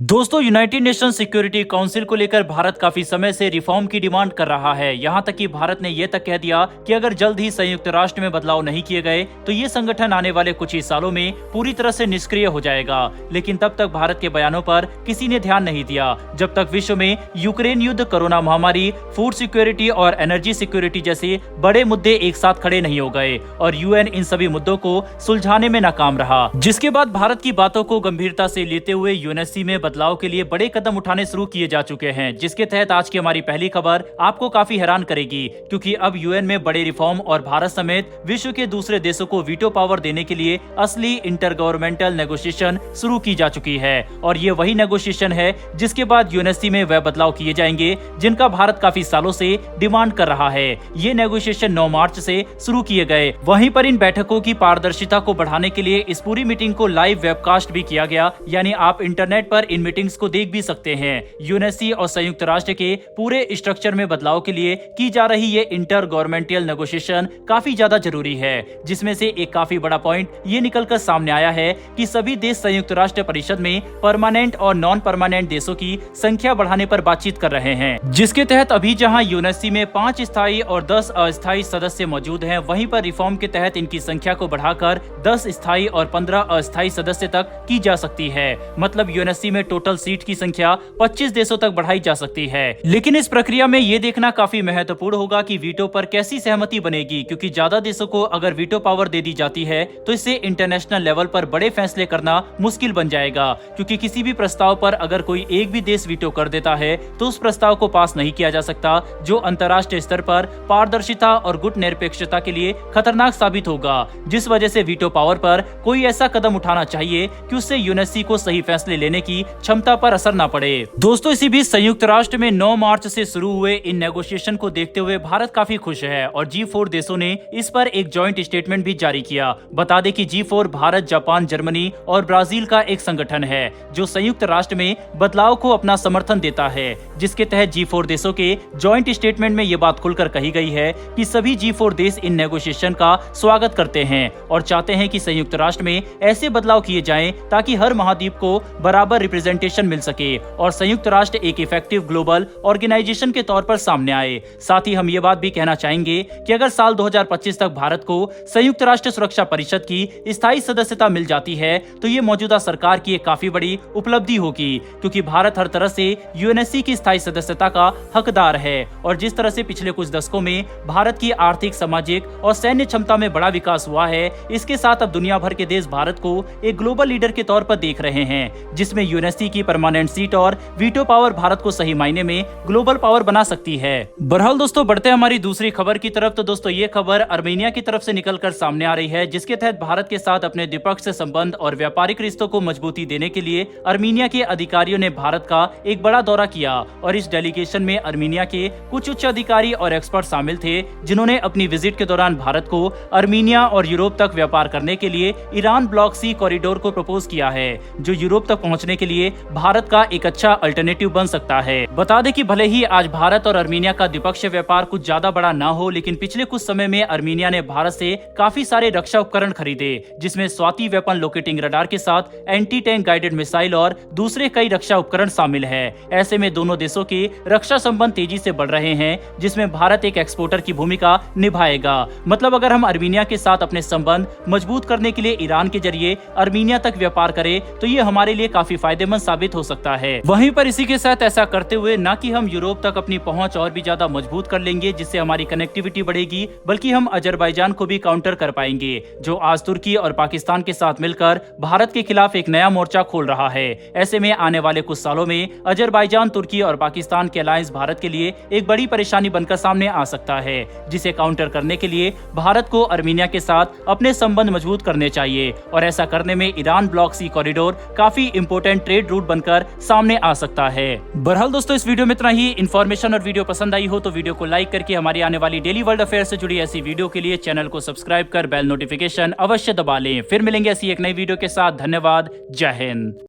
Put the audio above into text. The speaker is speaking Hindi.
दोस्तों, यूनाइटेड नेशन सिक्योरिटी काउंसिल को लेकर भारत काफी समय से रिफॉर्म की डिमांड कर रहा है। यहां तक कि भारत ने यह तक कह दिया कि अगर जल्द ही संयुक्त राष्ट्र में बदलाव नहीं किए गए तो ये संगठन आने वाले कुछ ही सालों में पूरी तरह से निष्क्रिय हो जाएगा। लेकिन तब तक भारत के बयानों पर किसी ने ध्यान नहीं दिया, जब तक विश्व में यूक्रेन युद्ध, कोरोना महामारी, फूड सिक्योरिटी और एनर्जी सिक्योरिटी जैसे बड़े मुद्दे एक साथ खड़े नहीं हो गए और यूएन इन सभी मुद्दों को सुलझाने में नाकाम रहा। जिसके बाद भारत की बातों को गंभीरता से लेते हुए यूएनएससी में बदलाव के लिए बड़े कदम उठाने शुरू किए जा चुके हैं, जिसके तहत आज की हमारी पहली खबर आपको काफी हैरान करेगी, क्योंकि अब यूएन में बड़े रिफॉर्म और भारत समेत विश्व के दूसरे देशों को वीटो पावर देने के लिए असली इंटर गवर्नमेंटल नेगोशिएशन शुरू की जा चुकी है। और ये वही नेगोशिएशन है जिसके बाद यूएनएससी में वह बदलाव किए जाएंगे जिनका भारत काफी सालों से डिमांड कर रहा है। ये नेगोशिएशन 9 मार्च से शुरू किए गए। वहीं पर इन बैठकों की पारदर्शिता को बढ़ाने के लिए इस पूरी मीटिंग को लाइव वेबकास्ट भी किया गया, यानी आप इंटरनेट पर इन मीटिंग्स को देख भी सकते हैं। यूएनएससी और संयुक्त राष्ट्र के पूरे स्ट्रक्चर में बदलाव के लिए की जा रही ये इंटर गवर्नमेंटल नेगोशिएशन काफी ज्यादा जरूरी है, जिसमें से एक काफी बड़ा पॉइंट ये निकलकर सामने आया है कि सभी देश संयुक्त राष्ट्र परिषद में परमानेंट और नॉन परमानेंट देशों की संख्या बढ़ाने पर बातचीत कर रहे हैं। जिसके तहत अभी जहां यूएनएससी में 5 स्थायी और 10 अस्थायी सदस्य मौजूद हैं, वहीं पर रिफॉर्म के तहत इनकी संख्या को बढ़ाकर 10 स्थायी और 15 अस्थायी सदस्य तक की जा सकती है। मतलब यूएनएससी में टोटल सीट की संख्या 25 देशों तक बढ़ाई जा सकती है। लेकिन इस प्रक्रिया में ये देखना काफी महत्वपूर्ण होगा कि वीटो पर कैसी सहमति बनेगी, क्योंकि ज्यादा देशों को अगर वीटो पावर दे दी जाती है तो इससे इंटरनेशनल लेवल पर बड़े फैसले करना मुश्किल बन जाएगा, क्योंकि किसी भी प्रस्ताव पर अगर कोई एक भी देश वीटो कर देता है तो उस प्रस्ताव को पास नहीं किया जा सकता, जो अंतर्राष्ट्रीय स्तर पर पारदर्शिता और गुट निरपेक्षता के लिए खतरनाक साबित होगा। जिस वजह से वीटो पावर पर कोई ऐसा कदम उठाना चाहिए कि उससे यूएनएससी को सही फैसले लेने की क्षमता पर असर न पड़े। दोस्तों, इसी बीच संयुक्त राष्ट्र में 9 मार्च से शुरू हुए इन नेगोशिएशन को देखते हुए भारत काफी खुश है और G4 देशों ने इस पर एक जॉइंट स्टेटमेंट भी जारी किया। बता दें कि G4 भारत, जापान, जर्मनी और ब्राजील का एक संगठन है जो संयुक्त राष्ट्र में बदलाव को अपना समर्थन देता है, जिसके तहत G4 देशों के जॉइंट स्टेटमेंट में ये बात खुलकर कही गई है कि सभी G4 देश इन नेगोशिएशन का स्वागत करते हैं और चाहते हैं कि संयुक्त राष्ट्र में ऐसे बदलाव किए जाएं ताकि हर महाद्वीप को बराबर रिप्रेजेंटेशन मिल सके और संयुक्त राष्ट्र एक इफेक्टिव ग्लोबल ऑर्गेनाइजेशन के तौर पर सामने आए। साथ ही हम ये बात भी कहना चाहेंगे कि अगर साल 2025 तक भारत को संयुक्त राष्ट्र सुरक्षा परिषद की स्थायी सदस्यता मिल जाती है तो ये मौजूदा सरकार की एक काफी बड़ी उपलब्धि होगी, क्योंकि भारत हर तरह से यूएनएससी की स्थायी सदस्यता का हकदार है। और जिस तरह से पिछले कुछ दशकों में भारत की आर्थिक, सामाजिक और सैन्य क्षमता में बड़ा विकास हुआ है, इसके साथ अब दुनिया भर के देश भारत को एक ग्लोबल लीडर के तौर पर देख रहे हैं, जिसमें यूएनएससी की परमानेंट सीट और वीटो पावर भारत को सही मायने में ग्लोबल पावर बना सकती है। बहरहाल दोस्तों, बढ़ते हैं हमारी दूसरी खबर की तरफ। तो दोस्तों, ये खबर अर्मेनिया की तरफ से निकलकर सामने आ रही है, जिसके तहत भारत के साथ अपने द्विपक्षीय संबंध और व्यापारिक रिश्तों को मजबूती देने के लिए अर्मेनिया के अधिकारियों ने भारत का एक बड़ा दौरा किया और इस डेलीगेशन में अर्मेनिया के कुछ उच्च अधिकारी और एक्सपर्ट शामिल थे, जिन्होंने अपनी विजिट के दौरान भारत को अर्मेनिया और यूरोप तक व्यापार करने के लिए ईरान ब्लॉक सी कॉरिडोर को प्रपोज किया है, जो यूरोप तक पहुंचने के लिए भारत का एक अच्छा अल्टरनेटिव बन सकता है। बता दें कि भले ही आज भारत और अर्मेनिया का द्विपक्षीय व्यापार कुछ ज्यादा बड़ा ना हो, लेकिन पिछले कुछ समय में अर्मेनिया ने भारत से काफी सारे रक्षा उपकरण खरीदे, जिसमें स्वाति वेपन लोकेटिंग रडार के साथ एंटी टैंक गाइडेड मिसाइल और दूसरे कई रक्षा उपकरण शामिल है। ऐसे में दोनों देशों के रक्षा संबंध तेजी से बढ़ रहे हैं, जिसमें भारत एक एक्सपोर्टर की भूमिका निभाएगा। मतलब अगर हम अर्मेनिया के साथ अपने संबंध मजबूत करने के लिए ईरान के जरिए अर्मेनिया तक व्यापार करें तो ये हमारे लिए काफी फायदेमंद साबित हो सकता है। वहीं पर इसी के साथ ऐसा करते हुए न कि हम यूरोप तक अपनी पहुंच और भी ज्यादा मजबूत कर लेंगे, जिससे हमारी कनेक्टिविटी बढ़ेगी, बल्कि हम अजरबैजान को भी काउंटर कर पाएंगे, जो आज तुर्की और पाकिस्तान के साथ मिलकर भारत के खिलाफ एक नया मोर्चा खोल रहा है। ऐसे में आने वाले कुछ सालों में अजरबैजान, तुर्की और पाकिस्तान के अलायंस भारत के लिए एक बड़ी परेशानी बनकर सामने आ सकता है, जिसे काउंटर करने के लिए भारत को अर्मेनिया के साथ अपने संबंध मजबूत करने चाहिए और ऐसा करने में ईरान ब्लॉक सी कॉरिडोर काफी इंपोर्टेंट ट्रेड रूट बनकर सामने आ सकता है। बहरहाल दोस्तों, इस वीडियो में इतना ही। इन्फॉर्मेशन और वीडियो पसंद आई हो तो वीडियो को लाइक करके हमारी आने वाली डेली वर्ल्ड अफेयर से जुड़ी ऐसी वीडियो के लिए चैनल को सब्सक्राइब कर बेल नोटिफिकेशन अवश्य दबा लें। फिर मिलेंगे ऐसी एक नई वीडियो के साथ। धन्यवाद। जय हिंद।